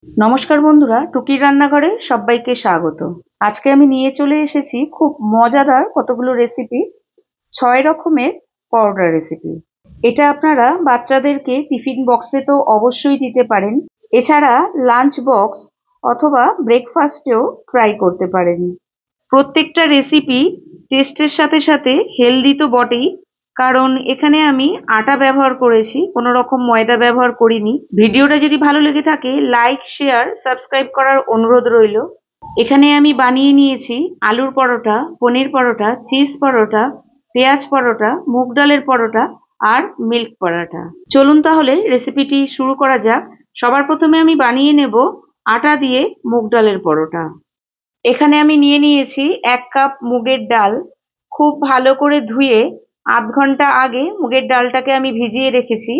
নমস্কার বন্ধুরা, টুকির রান্নাঘরে সবাইকে স্বাগত। আজকে আমি নিয়ে চলে এসেছি খুব মজাদার কতগুলো রেসিপি। 6 রকমের পরোটা রেসিপি। এটা আপনারা বাচ্চাদেরকে টিফিন বক্সে তো অবশ্যই দিতে পারেন, এছাড়া লাঞ্চ বক্স অথবা ব্রেকফাস্টেও ট্রাই করতে পারেন। প্রত্যেকটা রেসিপি টেস্টের সাথে সাথে হেলদি তো বটেই, কারণ এখানে আমি আটা ব্যবহার করেছি, কোনো রকম ময়দা ব্যবহার করিনি। ভিডিওটা যদি ভালো লেগে থাকে লাইক, শেয়ার, সাবস্ক্রাইব করার অনুরোধ রইল। এখানে আমি বানিয়ে নিয়েছি আলুর পরোটা, পনির পরোটা, চিজ পরোটা, পেঁয়াজ পরোটা, মুগ ডালের পরোটা আর মিল্ক পরোটা। চলুন তাহলে রেসিপিটি শুরু করা যাক। সবার প্রথমে আমি বানিয়ে নেব আটা দিয়ে মুগ ডালের পরোটা। এখানে আমি নিয়ে নিয়েছি 1 কাপ মুগের ডাল। খুব ভালো করে ধুয়ে আধ ঘন্টা আগে মুগের ডালটাকে আমি ভিজিয়ে রেখেছি।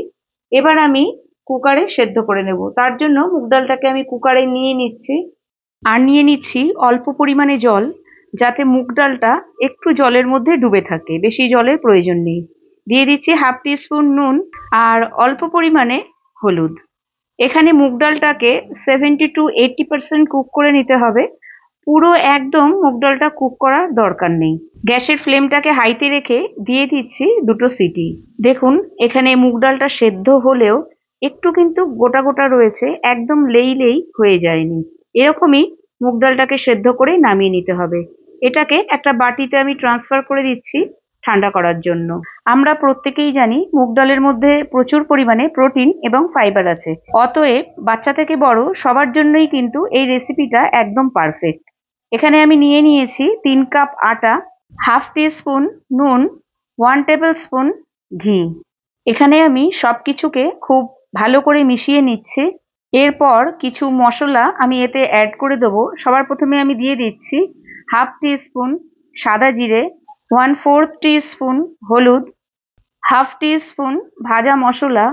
এবার আমি কুকারে সেদ্ধ করে নেব। তার জন্য মুগ ডালটাকে আমি কুকারে নিয়ে নিচ্ছি, আর নিয়ে নিচ্ছি অল্প পরিমাণে জল, যাতে মুগ ডালটা একটু জলের মধ্যে ডুবে থাকে, বেশি জলের প্রয়োজন নেই। দিয়ে দিচ্ছি হাফ টিস্পুন নুন আর অল্প পরিমাণে হলুদ। এখানে মুগ ডালটাকে 70-80% কুক করে নিতে হবে। পুরো একদম মুগ ডালটা কুক করার দরকার নেই। গ্যাসের ফ্লেমটাকে হাইতে রেখে দিয়ে দিচ্ছি 2টো সিটি। দেখুন এখানে মুগ ডালটা সেদ্ধ হলেও একটু কিন্তু গোটা গোটা রয়েছে, একদম লেই হয়ে যায়নি। এরকমই মুগ ডালটাকে সেদ্ধ করে নামিয়ে নিতে হবে। এটাকে একটা বাটিতে আমি ট্রান্সফার করে দিচ্ছি ঠান্ডা করার জন্য। আমরা প্রত্যেকেই জানি মুগ ডালের মধ্যে প্রচুর পরিমাণে প্রোটিন এবং ফাইবার আছে, অতএব বাচ্চা থেকে বড় সবার জন্যই কিন্তু এই রেসিপিটা একদম পারফেক্ট। এখানে আমি নিয়ে নিয়েছি 3 কাপ আটা, হাফ টিস্পুন নুন, 1 টেবিল স্পুন ঘি। এখানে আমি সবকিছুকে খুব ভালো করে মিশিয়ে নিচ্ছি। এরপর কিছু মশলা আমি এতে অ্যাড করে দেবো। সবার প্রথমে আমি দিয়ে দিচ্ছি হাফ টিস্পুন সাদা জিরে, 1/4 টিস্পুন হলুদ, হাফ টিস্পুন ভাজা মশলা,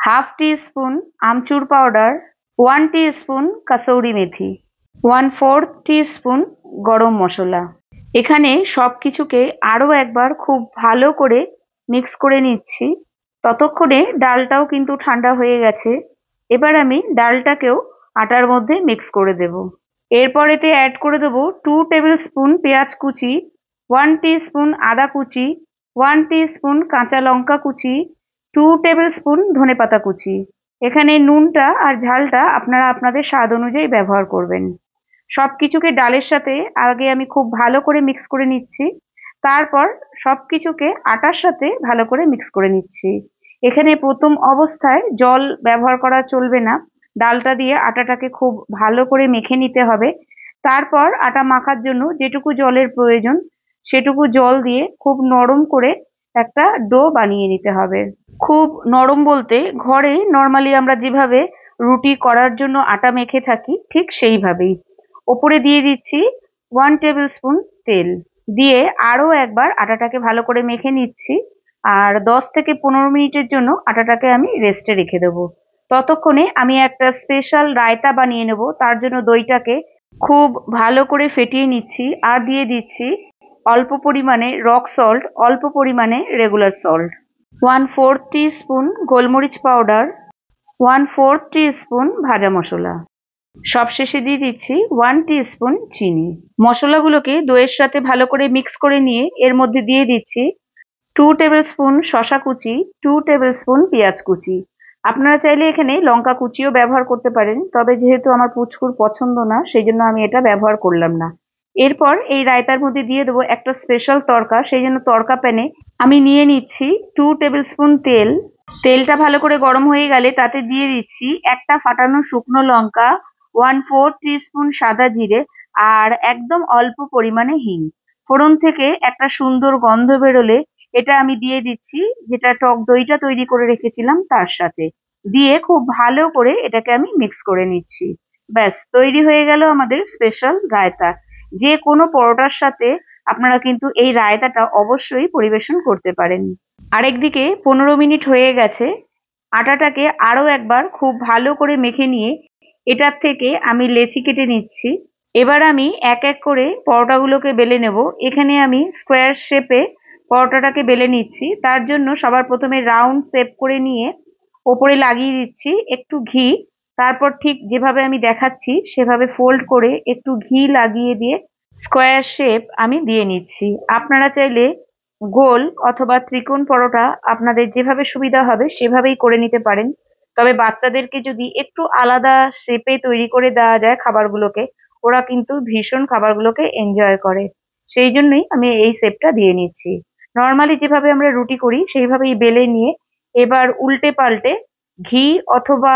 half teaspoon amchur powder, 1 teaspoon kasuri methi, 1/4 teaspoon garam মশলা। এখানে সবকিছুকে আরও একবার খুব ভালো করে মিক্স করে নিচ্ছি। ততক্ষণে ডালটাও কিন্তু ঠান্ডা হয়ে গেছে। এবার আমি ডালটাকেও আটার মধ্যে মিক্স করে দেব। এরপর এতে অ্যাড করে দেবো 2 টেবিল স্পুন পেঁয়াজ কুচি, 1 টিস্পুন আদা কুচি, 1 টিস্পুন কাঁচা লঙ্কা কুচি, 2 টেবিল স্পুন ধনেপাতা কুচি। এখানে নুনটা আর ঝালটা আপনারা আপনাদের স্বাদ অনুযায়ী ব্যবহার করবেন। সবকিছুকে ডালের সাথে আগে আমি খুব ভালো করে মিক্স করে নিচ্ছি, তারপর সবকিছুকে আটার সাথে ভালো করে মিক্স করে নিচ্ছি। এখানে প্রথম অবস্থায় জল ব্যবহার করা চলবে না, ডালটা দিয়ে আটাটাকে খুব ভালো করে মেখে নিতে হবে। তারপর আটা মাখার জন্য যেটুকু জলের প্রয়োজন সেটুকু জল দিয়ে খুব নরম করে একটা ডো বানিয়ে নিতে হবে। খুব নরম বলতে ঘরে নর্মালি আমরা যেভাবে রুটি করার জন্য আটা মেখে থাকি ঠিক সেইভাবেই। ওপরে দিয়ে দিচ্ছি 1 টেবিল স্পুন তেল, দিয়ে আরও একবার আটাটাকে ভালো করে মেখে নিচ্ছি। আর 10 থেকে 15 মিনিটের জন্য আটাটাকে আমি রেস্টে রেখে দেবো। ততক্ষণে আমি একটা স্পেশাল রায়তা বানিয়ে নেব। তার জন্য দইটাকে খুব ভালো করে ফেটিয়ে নিচ্ছি, আর দিয়ে দিচ্ছি অল্প পরিমাণে রক সল্ট, অল্প পরিমাণে রেগুলার সল্ট, 1/4 টিস্পুন গোলমরিচ পাউডার, 1/4 টিস্পুন ভাজা মশলা। সবশেষে দিয়ে দিচ্ছি 1 টিস্পুন চিনি। মশলাগুলোকে দইয়ের সাথে ভালো করে মিক্স করে নিয়ে এর মধ্যে দিয়ে দিচ্ছি 2 টেবিল স্পুন শসা কুচি, 2 টেবিল স্পুন পেঁয়াজ কুচি। আপনারা চাইলে এখানে লঙ্কা কুচিও ব্যবহার করতে পারেন, তবে যেহেতু আমার পুচকুর পছন্দ না সেই জন্য আমি এটা ব্যবহার করলাম না। এরপর এই রায়তার মধ্যে দিয়ে দেবো একটা স্পেশাল তড়কা। সেই জন্য তড়কা প্যানে আমি নিয়ে নিচ্ছি 2 টেবিল স্পুন তেল। তেলটা ভালো করে গরম হয়ে গেলে তাতে দিয়ে দিচ্ছি একটা ফাটানো শুকনো লঙ্কা, 1/4 টিস্পুন সাদা জিরে আর একদম অল্প পরিমাণে হিং। ফোড়ন থেকে একটা সুন্দর গন্ধ বেরোলে এটা আমি দিয়ে দিচ্ছি যেটা টক দইটা তৈরি করে রেখেছিলাম তার সাথে, দিয়ে খুব ভালো করে এটাকে আমি মিক্স করে নিচ্ছি। ব্যাস তৈরি হয়ে গেল আমাদের স্পেশাল রায়তা। যে কোনো পরোটার সাথে আপনারা কিন্তু এই রায়তাটা অবশ্যই পরিবেশন করতে পারেন। আরেকদিকে 15 মিনিট হয়ে গেছে। আটাটাকে আরও একবার খুব ভালো করে মেখে নিয়ে এটার থেকে আমি লেচি কেটে নিচ্ছি। এবার আমি এক এক করে পরোটাগুলোকে বেলে নেব। এখানে আমি স্কোয়ার শেপে পরোটাটাকে বেলে নিচ্ছি। তার জন্য সবার প্রথমে রাউন্ড শেপ করে নিয়ে ওপরে লাগিয়ে দিচ্ছি একটু ঘি, তারপর ঠিক যেভাবে আমি দেখাচ্ছি সেভাবে ফোল্ড করে একটু ঘি লাগিয়ে দিয়ে স্কোয়ার শেপ আমি দিয়ে নিচ্ছি। আপনারা চাইলে গোল অথবা ত্রিকোণ পরোটা আপনাদের যেভাবে সুবিধা হবে সেভাবেই করে নিতে পারেন। তবে বাচ্চাদেরকে যদি একটু আলাদা শেপে তৈরি করে দেওয়া যায় খাবারগুলোকে, ওরা কিন্তু ভীষণ খাবারগুলোকে এনজয় করে। সেই জন্যই আমি এই শেপটা দিয়ে নিচ্ছি। নর্মালি যেভাবে আমরা রুটি করি সেইভাবেই বেলে নিয়ে এবার উল্টে পাল্টে ঘি অথবা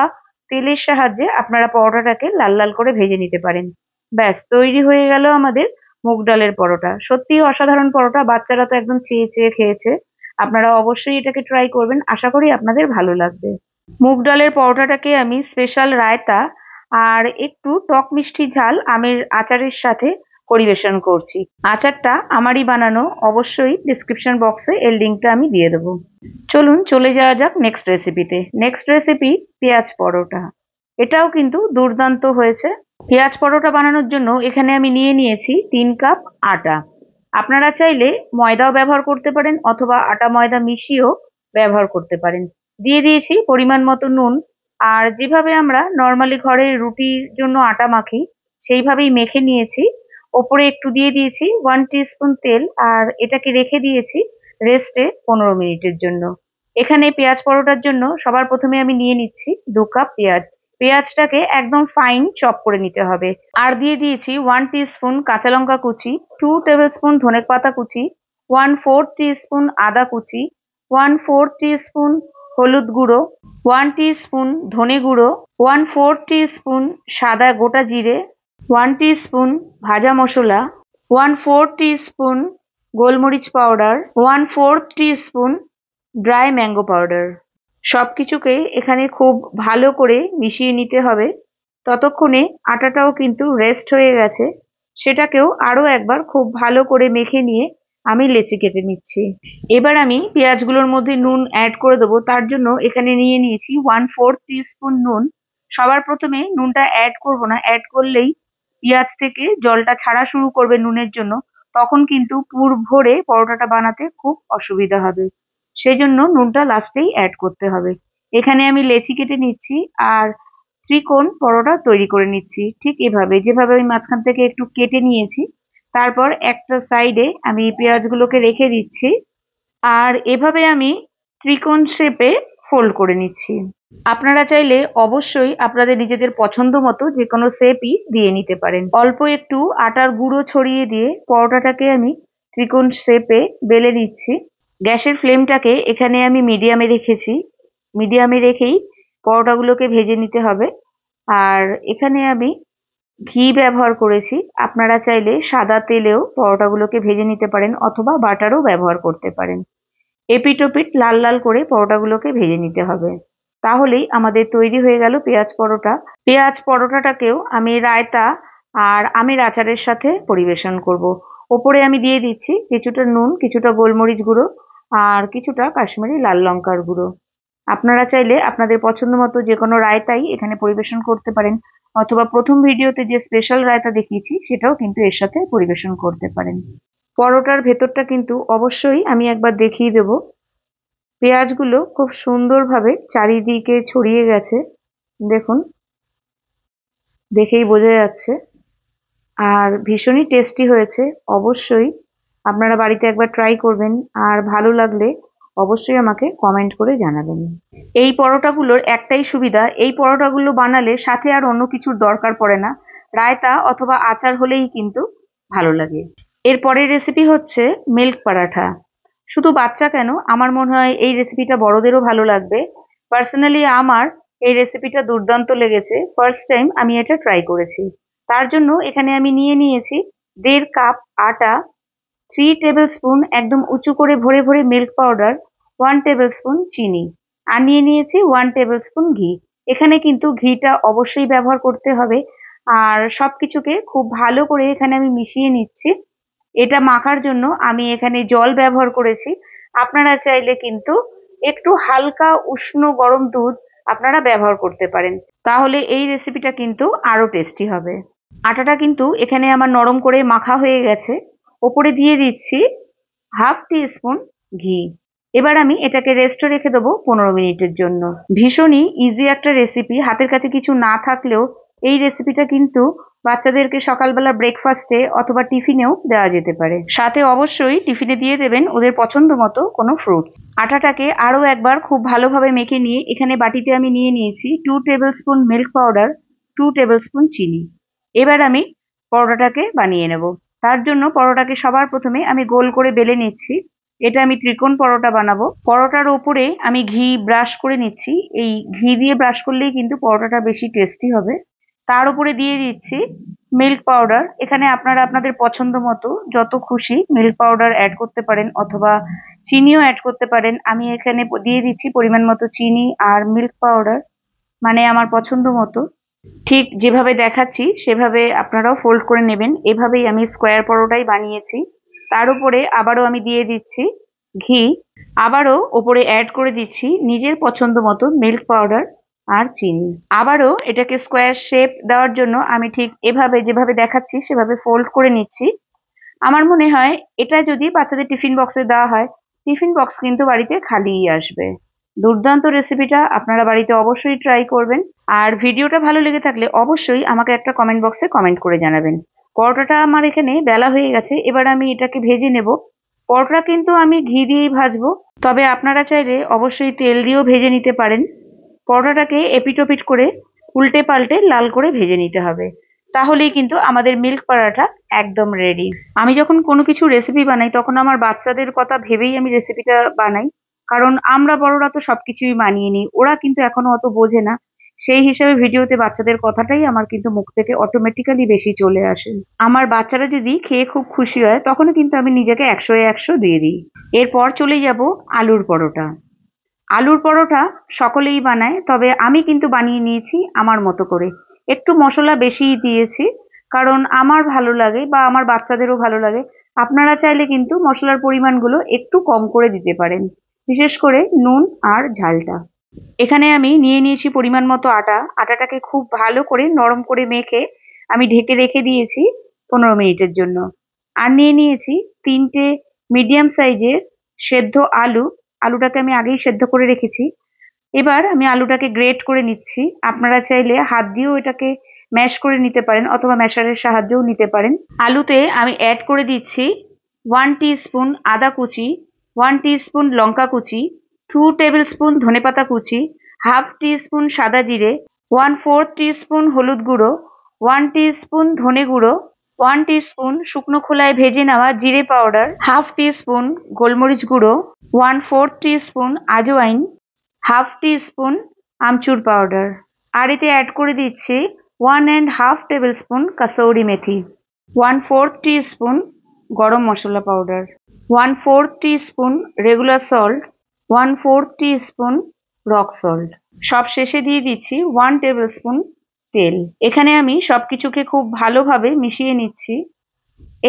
তেলের সাহায্যে আপনারা পরোটাটাকে লাল লাল করে ভেজে নিতে পারেন। ব্যাস তৈরি হয়ে গেল আমাদের মুগ ডালের পরোটা। সত্যিই অসাধারণ পরোটা, বাচ্চারা তো একদম চেয়ে চেয়ে খেয়েছে। আপনারা অবশ্যই এটাকে ট্রাই করবেন, আশা করি আপনাদের ভালো লাগবে। মুগ ডালের পরোটাটাকে আমি স্পেশাল রায়তা আর একটু টক মিষ্টি ঝাল আমের আচারের সাথে পরিবেশন করছি। আচারটা আমারই বানানো, অবশ্যই ডিসক্রিপশন বক্সে এর লিঙ্কটা আমি দিয়ে দেবো। চলুন চলে যাওয়া যাক নেক্সট রেসিপিতে। নেক্সট রেসিপি পেঁয়াজ পরোটা। এটাও কিন্তু দুর্দান্ত হয়েছে। পেঁয়াজ পরোটা বানানোর জন্য এখানে আমি নিয়ে নিয়েছি 3 কাপ আটা। আপনারা চাইলে ময়দাও ব্যবহার করতে পারেন অথবা আটা ময়দা মিশিয়েও ব্যবহার করতে পারেন। দিয়ে দিয়েছি পরিমাণ মতো নুন, আর যেভাবে আমরা নর্মালি ঘরে রুটির জন্য আটা মাখি সেইভাবেই মেখে নিয়েছি। ওপরে একটু দিয়ে দিয়েছি 1 টিস্পুন তেল, আর এটাকে রেখে দিয়েছি রেস্টে 15 মিনিটের জন্য। এখানে পেঁয়াজ পরোটার জন্য সবার প্রথমে আমি নিয়ে নিচ্ছি 2 কাপ পেঁয়াজ। পেঁয়াজটাকে একদম ফাইন চপ করে নিতে হবে। আর দিয়ে দিয়েছি 1 টিস্পুন কাঁচা লঙ্কা কুচি, 2 টেবিল স্পুন ধনেপাতা কুচি, 1/4 টিস্পুন আদা কুচি, 1/4 টিস্পুন হলুদ গুঁড়ো, 1 টিস্পুন ধনে গুঁড়ো, 1/4 টিস্পুন সাদা গোটা জিরে, 1 টিস্পুন ভাজা মশলা, 1/4 টিস্পুন গোলমরিচ powder, 1/4 teaspoon dry mango powder. সবকিছুকে এখানে খুব ভালো করে মিশিয়ে নিতে হবে। ততক্ষণে আটাটাও কিন্তু রেস্ট হয়ে গেছে, সেটাকেও আরো একবার খুব ভালো করে মেখে নিয়ে আমি লেচি কেটে নিচ্ছি। এবার আমি পেঁয়াজগুলোর মধ্যে নুন অ্যাড করে দেবো। তার জন্য এখানে নিয়ে নিয়েছি 1/4 টিস্পুন নুন। সবার প্রথমে নুনটা অ্যাড করব না, অ্যাড করলেই পেঁয়াজ থেকে জলটা ছাড়া শুরু করবে নুনের জন্য, তখন কিন্তু পুর ভরে পরোটাটা বানাতে খুব অসুবিধা হবে। সেই জন্য নুনটা লাস্টেই অ্যাড করতে হবে। এখানে আমি লেচি কেটে নিচ্ছি আর ত্রিকোণ পরোটা তৈরি করে নিচ্ছি ঠিক এভাবে, যেভাবে আমি মাঝখান থেকে একটু কেটে নিয়েছি। তারপর একটা সাইডে আমি পেঁয়াজগুলোকে রেখে দিচ্ছি, আর এভাবে আমি ত্রিকোণ শেপে ফোল্ড করে নিচ্ছি। আপনারা চাইলে অবশ্যই আপনাদের নিজেদের পছন্দ মতো যে কোনো শেপই দিয়ে নিতে পারেন। অল্প একটু আটার গুঁড়ো ছড়িয়ে দিয়ে পরোটাটাকে আমি ত্রিকোণ শেপে বেলে নিচ্ছি। গ্যাসের ফ্লেমটাকে এখানে আমি মিডিয়ামে রেখেছি। মিডিয়ামে রেখেই পরোটাগুলোকে ভেজে নিতে হবে। আর এখানে আমি ঘি ব্যবহার করেছি। আপনারা চাইলে সাদা তেলেও পরোটাগুলোকে ভেজে নিতে পারেন অথবা বাটারও ব্যবহার করতে পারেন। এপিট ওপিট লাল লাল করে পরোটাগুলোকে ভেজে নিতে হবে। তাহলেই আমাদের তৈরি হয়ে গেল পেঁয়াজ পরোটা। পেঁয়াজ পরোটাটাকেও আমি রায়তা আর আমের আচারের সাথে পরিবেশন করব। ওপরে আমি দিয়ে দিচ্ছি কিছুটা নুন, কিছুটা গোলমরিচ গুঁড়ো আর কিছুটা কাশ্মীরি লাল লঙ্কার গুঁড়ো। আপনারা চাইলে আপনাদের পছন্দ মতো যে কোনো রায়তাই এখানে পরিবেশন করতে পারেন, অথবা প্রথম ভিডিওতে যে স্পেশাল রায়তা দেখিয়েছি সেটাও কিন্তু এর সাথে পরিবেশন করতে পারেন। পরোটার ভেতরটা কিন্তু অবশ্যই আমি একবার দেখিয়ে দেব। পেঁয়াজগুলো খুব সুন্দরভাবে চারিদিকে ছড়িয়ে গেছে, দেখুন, দেখেই বোঝা যাচ্ছে। আর ভীষণই টেস্টি হয়েছে। অবশ্যই আপনারা বাড়িতে একবার ট্রাই করবেন, আর ভালো লাগলে অবশ্যই আমাকে কমেন্ট করে জানাবেন। এই পরোটাগুলোর একটাই সুবিধা, এই পরোটাগুলো বানালে সাথে আর অন্য কিছুর দরকার পড়ে না, রায়তা অথবা আচার হলেই কিন্তু ভালো লাগে। এর পরের রেসিপি হচ্ছে মিল্ক পরাঠা। শুধু বাচ্চা কেন, আমার মনে হয় এই রেসিপিটা বড়দেরও ভালো লাগবে। পার্সোনালি আমার এই রেসিপিটা দুর্দান্ত লেগেছে, ফার্স্ট টাইম আমি এটা ট্রাই করেছি। তার জন্য এখানে আমি নিয়ে নিয়েছি 1.5 কাপ আটা, 3 টেবিল স্পুন একদম উঁচু করে ভরে ভরে মিল্ক পাউডার, 1 টেবিল স্পুন চিনি, আর নিয়ে নিয়েছি 1 টেবিল স্পুন ঘি। এখানে কিন্তু ঘিটা অবশ্যই ব্যবহার করতে হবে। আর সবকিছুকে খুব ভালো করে এখানে আমি মিশিয়ে নিচ্ছি। এটা মাখার জন্য আমি এখানে জল ব্যবহার করেছি। আপনারা চাইলে কিন্তু একটু হালকা উষ্ণ গরম দুধ আপনারা ব্যবহার করতে পারেন, তাহলে এই রেসিপিটা কিন্তু আরো টেস্টি হবে। আটাটা কিন্তু এখানে আমার নরম করে মাখা হয়ে গেছে। ওপরে দিয়ে দিচ্ছি 1/2 টিস্পুন ঘি। এবার আমি এটাকে রেস্টে রেখে দেবো 15 মিনিটের জন্য। ভীষণই ইজি একটা রেসিপি, হাতের কাছে কিছু না থাকলেও এই রেসিপিটা কিন্তু বাচ্চাদেরকে সকালবেলা ব্রেকফাস্টে অথবা টিফিনেও দেওয়া যেতে পারে। সাথে অবশ্যই টিফিনে দিয়ে দেবেন ওদের পছন্দ মতো কোনো ফ্রুটস। আটাটাকে আরও একবার খুব ভালোভাবে মেখে নিয়ে এখানে বাটিতে আমি নিয়ে নিয়েছি 2 table spoon milk powder, 2 table spoon চিনি। এবার আমি পরোটাটাকে বানিয়ে নেব। তার জন্য পরোটাকে সবার প্রথমে আমি গোল করে বেলে নিচ্ছি। এটা আমি ত্রিকোণ পরোটা বানাবো। পরোটার ওপরে আমি ঘি ব্রাশ করে নিচ্ছি। এই ঘি দিয়ে ব্রাশ করলেই কিন্তু পরোটাটা বেশি টেস্টি হবে। তার উপরে দিয়ে দিচ্ছি মিল্ক পাউডার। এখানে আপনারা আপনাদের পছন্দ মতো যত খুশি মিল্ক পাউডার অ্যাড করতে পারেন অথবা চিনিও অ্যাড করতে পারেন। আমি এখানে দিয়ে দিচ্ছি পরিমাণ মতো চিনি আর মিল্ক পাউডার, মানে আমার পছন্দ মতো। ঠিক যেভাবে দেখাচ্ছি সেভাবে আপনারাও ফোল্ড করে নেবেন। এভাবেই আমি স্কোয়ার পরোটাই বানিয়েছি। তার উপরে আবারও আমি দিয়ে দিচ্ছি ঘি, আবারও ওপরে অ্যাড করে দিচ্ছি নিজের পছন্দ মতো মিল্ক পাউডার আর চিনি। আবারও এটাকে স্কোয়ার শেপ দেওয়ার জন্য আমি ঠিক এভাবে যেভাবে দেখাচ্ছি সেভাবে ফোল্ড করে নিচ্ছি। আমার মনে হয় এটা যদি বাচ্চাদের টিফিন বক্সে দেওয়া হয়, টিফিন বক্স কিন্তু বাড়িতে খালিই আসবে। দুর্দান্ত রেসিপিটা আপনারা বাড়িতে অবশ্যই ট্রাই করবেন। আর ভিডিওটা ভালো লেগে থাকলে অবশ্যই আমাকে একটা কমেন্ট বক্সে কমেন্ট করে জানাবেন। পরোটাটা আমার এখানে বেলা হয়ে গেছে, এবার আমি এটাকে ভেজে নেব। পরোটা কিন্তু আমি ঘি দিয়েই ভাজবো, তবে আপনারা চাইলে অবশ্যই তেল দিয়েও ভেজে নিতে পারেন। পরোটাটাকে এপিটোপিট করে উল্টে পাল্টে লাল করে ভেজে নিতে হবে, তাহলেই কিন্তু আমাদের মিল্ক পরোটা একদম রেডি। আমি যখন কোনো কিছু রেসিপি বানাই তখন আমার বাচ্চাদের কথা ভেবেই আমি রেসিপিটা বানাই, কারণ আমরা বড়রা তো সবকিছুই মানিয়ে নিই, ওরা কিন্তু এখনো অত বোঝে না। সেই হিসাবে ভিডিওতে বাচ্চাদের কথাটাই আমার কিন্তু মুখ থেকে অটোমেটিক্যালি বেশি চলে আসে। আমার বাচ্চারা যদি খেয়ে খুব খুশি হয় তখনও কিন্তু আমি নিজেকে 100-এ 100 দিয়ে দিই। এরপর চলে যাব আলুর পরোটা। আলুর পরোটা সকলেই বানায়, তবে আমি কিন্তু বানিয়ে নিয়েছি আমার মতো করে। একটু মশলা বেশিই দিয়েছি, কারণ আমার ভালো লাগে বা আমার বাচ্চাদেরও ভালো লাগে। আপনারা চাইলে কিন্তু মশলার পরিমাণগুলো একটু কম করে দিতে পারেন, বিশেষ করে নুন আর ঝালটা। এখানে আমি নিয়ে নিয়েছি পরিমাণ মতো আটা। আটাটাকে খুব ভালো করে নরম করে মেখে আমি ঢেকে রেখে দিয়েছি 15 মিনিটের জন্য। আর নিয়ে নিয়েছি 3টে মিডিয়াম সাইজের সেদ্ধ আলু। আলুটাকে আমি আগেই সেদ্ধ করে রেখেছি। এবার আমি আলুটাকে গ্রেট করে নিচ্ছি। আপনারা চাইলে হাত দিয়েও এটাকে ম্যাশ করে নিতে পারেন অথবা ম্যাশারের সাহায্যেও নিতে পারেন। আলুতে আমি অ্যাড করে দিচ্ছি 1 টিস্পুন আদা কুচি, 1 টিস্পুন লঙ্কা কুচি, 2 টেবিল স্পুন ধনেপাতা কুচি, হাফ টিস্পুন সাদা জিরে, 1/4 টিস্পুন হলুদ গুঁড়ো, 1 টিস্পুন ধনে গুঁড়ো, 1 টিস্পুন শুকনো খোলায় ভেজে নেওয়া জিরে পাউডার, হাফ টিস্পুন গোলমরিচ গুঁড়ো, 1/4 teaspoon ajwain, half teaspoon amchur powder. আর এতে অ্যাড করে দিচ্ছি 1.5 tablespoon kasuri methi, 1/4 teaspoon garam masala powder, 1/4 teaspoon regular salt, 1/4 teaspoon rock salt. সব শেষে দিয়ে দিচ্ছি 1 টেবিল স্পুন তেল। এখানে আমি সবকিছুকে খুব ভালোভাবে মিশিয়ে নিচ্ছি।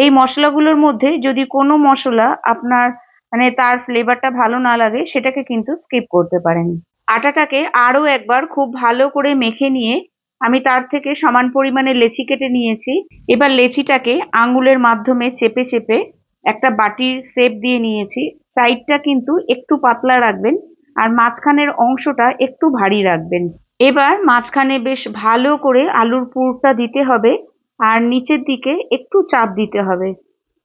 এই মশলাগুলোর মধ্যে যদি কোনো মশলা আপনার মানে তার ফ্লেভারটা ভালো না লাগে সেটাকে কিন্তু স্কিপ করতে পারেন। আটাটাকে আরও একবার খুব ভালো করে মেখে নিয়ে আমি তার থেকে সমান পরিমাণে লেচি কেটে নিয়েছি। এবার লেচিটাকে আঙুলের মাধ্যমে চেপে চেপে একটা বাটির শেপ দিয়ে নিয়েছি। সাইডটা কিন্তু একটু পাতলা রাখবেন আর মাঝখানের অংশটা একটু ভারী রাখবেন। এবার মাঝখানে বেশ ভালো করে আলুর পুরটা দিতে হবে আর নিচের দিকে একটু চাপ দিতে হবে,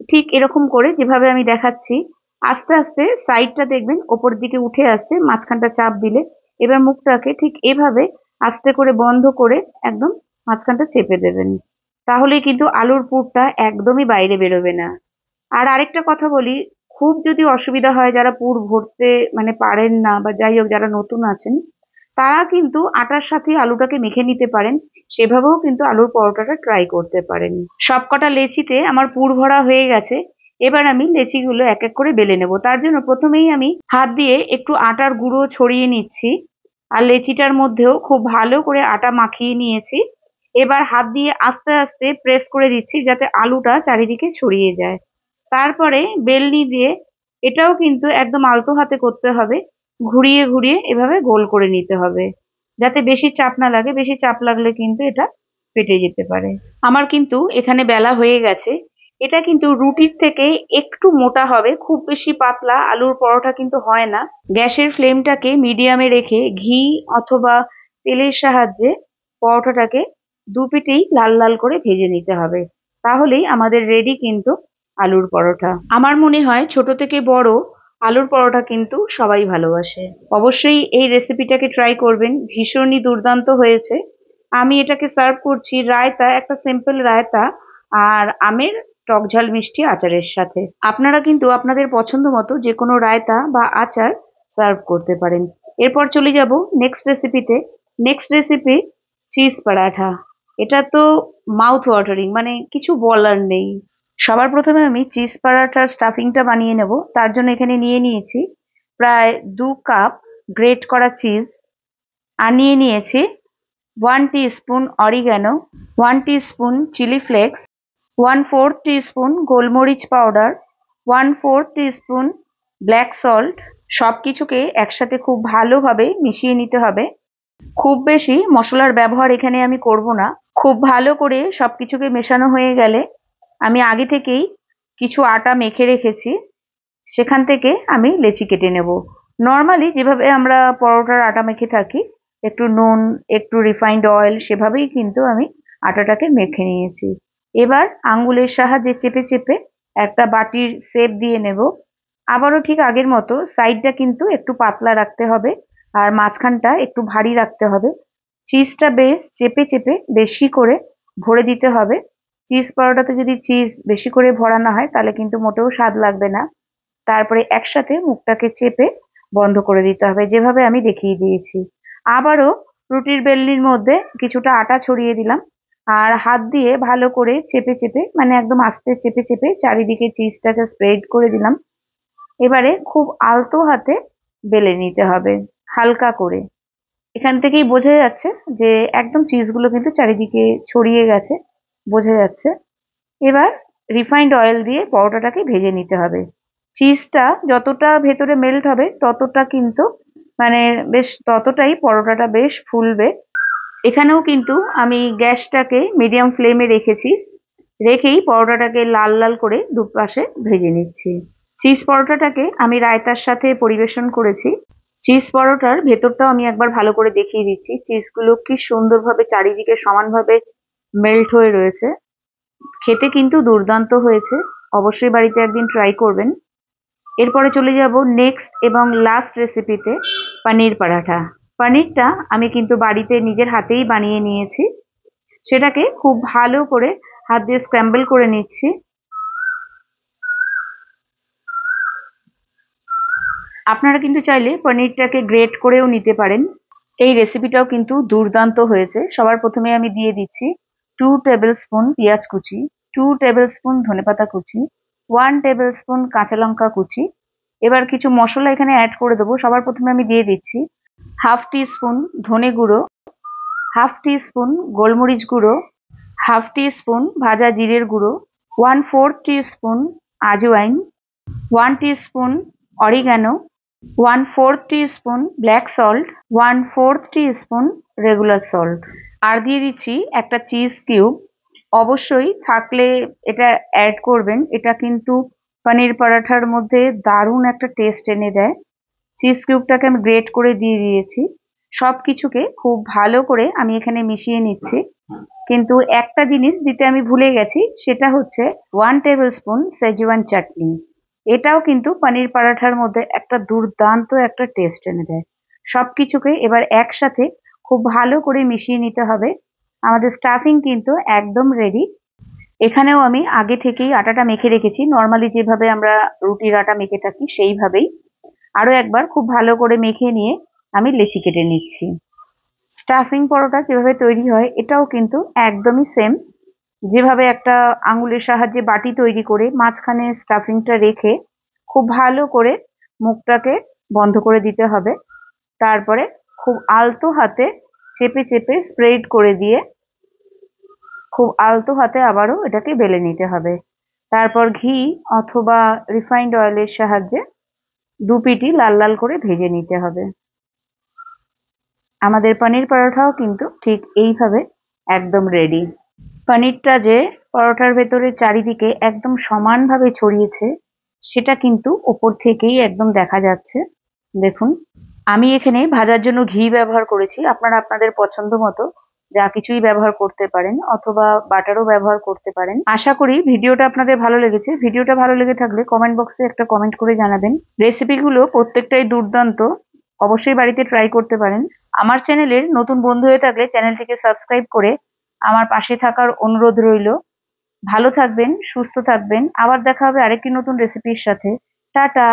ঠিক এরকম করে যেভাবে আমি দেখাচ্ছি। আস্তে আস্তে সাইডটা দেখবেন ওপর দিকে উঠে আসছে মাঝখানটা চাপ দিলে। এবার মুখটাকে ঠিক এভাবে আস্তে করে বন্ধ করে একদম মাঝখানটা চেপে দেবেন, তাহলেই কিন্তু আলুর পুরটা একদমই বাইরে বেরোবে না। আর আরেকটা কথা বলি, খুব যদি অসুবিধা হয় যারা পুর ভরতে মানে পারেন না বা যাই হোক যারা নতুন আছেন, তারা কিন্তু আটার সাথে আলুটাকে মেখে নিতে পারেন। সেভাবেও কিন্তু আলুর পরোটাটা ট্রাই করতে পারেন। সবকটা লেচিতে আমার পুর ভরা হয়ে গেছে। এবার আমি লেচিগুলো এক এক করে বেলে নেব। তার জন্য প্রথমেই আমি হাত দিয়ে একটু আটার গুঁড়ো ছড়িয়ে নিচ্ছি আর লেচিটার মধ্যেও খুব ভালো করে আটা মাখিয়ে নিয়েছি। এবার হাত দিয়ে আস্তে আস্তে প্রেস করে দিচ্ছি যাতে আলুটা চারিদিকে ছড়িয়ে যায়। তারপরে বেলনি দিয়ে এটাও কিন্তু একদম আলতো হাতে করতে হবে, ঘুরিয়ে ঘুরিয়ে এভাবে গোল করে নিতে হবে যাতে বেশি চাপ না লাগে। বেশি চাপ লাগলে কিন্তু এটা ফেটে যেতে পারে। আমার কিন্তু এখানে বেলা হয়ে গেছে। এটা কিন্তু রুটির থেকে একটু মোটা হবে, খুব বেশি পাতলা আলুর পরোটা কিন্তু হয় না। গ্যাসের ফ্লেমটাকে মিডিয়ামে রেখে ঘি অথবা তেলের সাহায্যে পরোটাটাকে দু পিঠেই লাল লাল করে ভেজে নিতে হবে। তাহলেই আমাদের রেডি কিন্তু আলুর পরোটা। আমার মনে হয় ছোট থেকে বড় আলুর পরোটা কিন্তু সবাই ভালোবাসে। অবশ্যই এই রেসিপিটাকে ট্রাই করবেন, ভীষণই দুর্দান্ত হয়েছে। আমি এটাকে সার্ভ করছি রায়তা, একটা সিম্পল রায়তা আর আমের টক ঝাল মিষ্টি আচারের সাথে। আপনারা কিন্তু আপনাদের পছন্দ মতো যে কোনো রায়তা বা আচার সার্ভ করতে পারেন। এরপর চলে যাব নেক্সট রেসিপিতে। Next recipe cheese paratha. এটা তো মাউথ ওয়াটারিং, মানে কিছু বলার নেই। সবার প্রথমে আমি চিজ পরাঠার স্টাফিংটা বানিয়ে নেব। তার জন্য এখানে নিয়ে নিয়েছি প্রায় 2 কাপ গ্রেট করা চিজ, আর নিয়ে নিয়েছি 1 teaspoon oregano, 1 teaspoon chilli flakes, 1/4 teaspoon গোলমরিচ পাউডার, 1/4 টিস্পুন ব্ল্যাক সল্ট। সবকিছুকে একসাথে খুব ভালোভাবে মিশিয়ে নিতে হবে। খুব বেশি মশলার ব্যবহার এখানে আমি করব না। খুব ভালো করে সবকিছুকে মেশানো হয়ে গেলে আমি আগে থেকেই কিছু আটা মেখে রেখেছি, সেখান থেকে আমি লেচি কেটে নেব। নর্মালি যেভাবে আমরা পরোটার আটা মেখে থাকি, একটু নুন, একটু রিফাইন্ড অয়েল, সেভাবেই কিন্তু আমি আটাটাকে মেখে নিয়েছি। এবার আঙ্গুলের সাহায্যে চেপে চেপে একটা বাটির শেপ দিয়ে নেব। আবারও ঠিক আগের মতো সাইডটা কিন্তু একটু পাতলা রাখতে হবে আর মাঝখানটা একটু ভারী রাখতে হবে। চিজটা বেশ চেপে চেপে বেশি করে ভরে দিতে হবে। চিজ পরোটাতে যদি চিজ বেশি করে ভরা না হয় তাহলে কিন্তু মোটেও স্বাদ লাগবে না। তারপরে একসাথে মুখটাকে চেপে বন্ধ করে দিতে হবে, যেভাবে আমি দেখিয়ে দিয়েছি। আবারও রুটির বেলনির মধ্যে কিছুটা আটা ছড়িয়ে দিলাম আর হাত দিয়ে ভালো করে চেপে চেপে, মানে একদম আস্তে চেপে চেপে চারিদিকে চিজটাকে স্প্রেড করে দিলাম। এবারে খুব আলতো হাতে বেলে নিতে হবে, হালকা করে। এখান থেকেই বোঝা যাচ্ছে যে একদম চিজগুলো কিন্তু চারিদিকে ছড়িয়ে গেছে, বোঝা যাচ্ছে। এবার রিফাইন্ড অয়েল দিয়ে পরোটাটাকে ভেজে নিতে হবে। চিজটা যতটা ভেতরে মেল্ট হবে ততটা কিন্তু, মানে বেশ ততটাই পরোটাটা বেশ ফুলবে। এখানেও কিন্তু আমি গ্যাসটাকে মিডিয়াম ফ্লেমে রেখেছি, রেখেই পরোটাটাকে লাল লাল করে দুপাশে ভেজে নিচ্ছি। চিজ পরোটাটাকে আমি রায়তার সাথে পরিবেশন করেছি। চিজ পরোটার ভেতরটাও আমি একবার ভালো করে দেখিয়ে দিচ্ছি। চিজগুলো কি সুন্দরভাবে চারিদিকে সমানভাবে মেল্ট হয়ে রয়েছে। খেতে কিন্তু দুর্দান্ত হয়েছে, অবশ্যই বাড়িতে একদিন ট্রাই করবেন। এরপরে চলে যাব নেক্সট এবং লাস্ট রেসিপিতে, পনির পরাঠা। পনিরটা আমি কিন্তু বাড়িতে নিজের হাতেই বানিয়ে নিয়েছি। সেটাকে খুব ভালো করে হাত দিয়ে স্ক্র্যাম্বল করে নিচ্ছি। আপনারা কিন্তু চাইলে পনিরটাকে গ্রেট করেও নিতে পারেন। এই রেসিপিটাও কিন্তু দুর্দান্ত হয়েছে। সবার প্রথমে আমি দিয়ে দিচ্ছি 2 টেবিল স্পুন পেঁয়াজ কুচি, 2 টেবিল স্পুন ধনেপাতা কুচি, 1 টেবিল স্পুন কাঁচা লঙ্কা কুচি। এবার কিছু মশলা এখানে অ্যাড করে দেবো। সবার প্রথমে আমি দিয়ে দিচ্ছি 1/2 টিস্পুন ধনে গুঁড়ো, 1/2 টিস্পুন গোলমরিচ গুঁড়ো, 1/2 টিস্পুন ভাজা জিরের গুঁড়ো, 1/4 teaspoon ajwain, 1 teaspoon oregano, 1/4 teaspoon black salt, 1/4 teaspoon regular salt. আর দিয়ে দিচ্ছি একটা চিজ কিউব। অবশ্যই থাকলে এটা অ্যাড করবেন, এটা কিন্তু পনির পরাঠার মধ্যে দারুণ একটা টেস্ট এনে দেয়। চিজ কিউবটাকে আমি গ্রেট করে দিয়ে দিয়েছি। সব কিছুকে খুব ভালো করে আমি এখানে মিশিয়ে নিচ্ছি। কিন্তু একটা জিনিস দিতে আমি ভুলে গেছি, সেটা হচ্ছে 1 টেবিল স্পুন সেজওয়ান চাটনি। এটাও কিন্তু পনির পরাঠার মধ্যে একটা দুর্দান্ত একটা টেস্ট এনে দেয়। সবকিছুকে এবার একসাথে খুব ভালো করে মিশিয়ে নিতে হবে। আমাদের স্টাফিং কিন্তু একদম রেডি। এখানেও আমি আগে থেকেই আটাটা মেখে রেখেছি, নর্মালি যেভাবে আমরা রুটির আটা মেখে থাকি সেইভাবেই। আরো একবার খুব ভালো করে মেখে নিয়ে আমি লেচি কেটে নিচ্ছি। স্টাফিং পরোটা যেভাবে তৈরি হয় এটাও কিন্তু একদমই সেম। যেভাবে একটা আঙুলের সাহায্যে বাটি তৈরি করে মাঝখানে স্টাফিংটা রেখে খুব ভালো করে মুখটাকে বন্ধ করে দিতে হবে। তারপরে খুব আলতো হাতে চেপে চেপে স্প্রেড করে দিয়ে খুব আলতো হাতে আবারও এটাকে বেলে নিতে হবে। তারপর ঘি অথবা রিফাইন্ড অয়েলের সাহায্যে দু পিঠই লাল লাল করে ভেজে নিতে হবে। আমাদের পনির পরোটাও কিন্তু ঠিক এইভাবে একদম রেডি। পনিরটা যে পরোটার ভেতরে চারিদিকে একদম সমানভাবে ছড়িয়েছে সেটা কিন্তু ওপর থেকেই একদম দেখা যাচ্ছে। দেখুন, আমি এখানে ভাজার জন্য ঘি ব্যবহার করেছি। আপনারা আপনাদের পছন্দ মতো যা কিছুই ব্যবহার করতে পারেন, অথবা বাটারও ব্যবহার করতে পারেন। আশা করি ভিডিওটা আপনাদের ভালো লেগেছে। ভিডিওটা ভালো লেগে থাকলে কমেন্ট বক্সে একটা কমেন্ট করে জানাবেন। রেসিপিগুলো প্রত্যেকটাই দুর্দান্ত, অবশ্যই বাড়িতে ট্রাই করতে পারেন। আমার চ্যানেলের নতুন বন্ধু হয়ে থাকলে চ্যানেলটিকে সাবস্ক্রাইব করে আমার পাশে থাকার অনুরোধ রইল। ভালো থাকবেন, সুস্থ থাকবেন। আবার দেখা হবে আরেকটি নতুন রেসিপির সাথে। টাটা।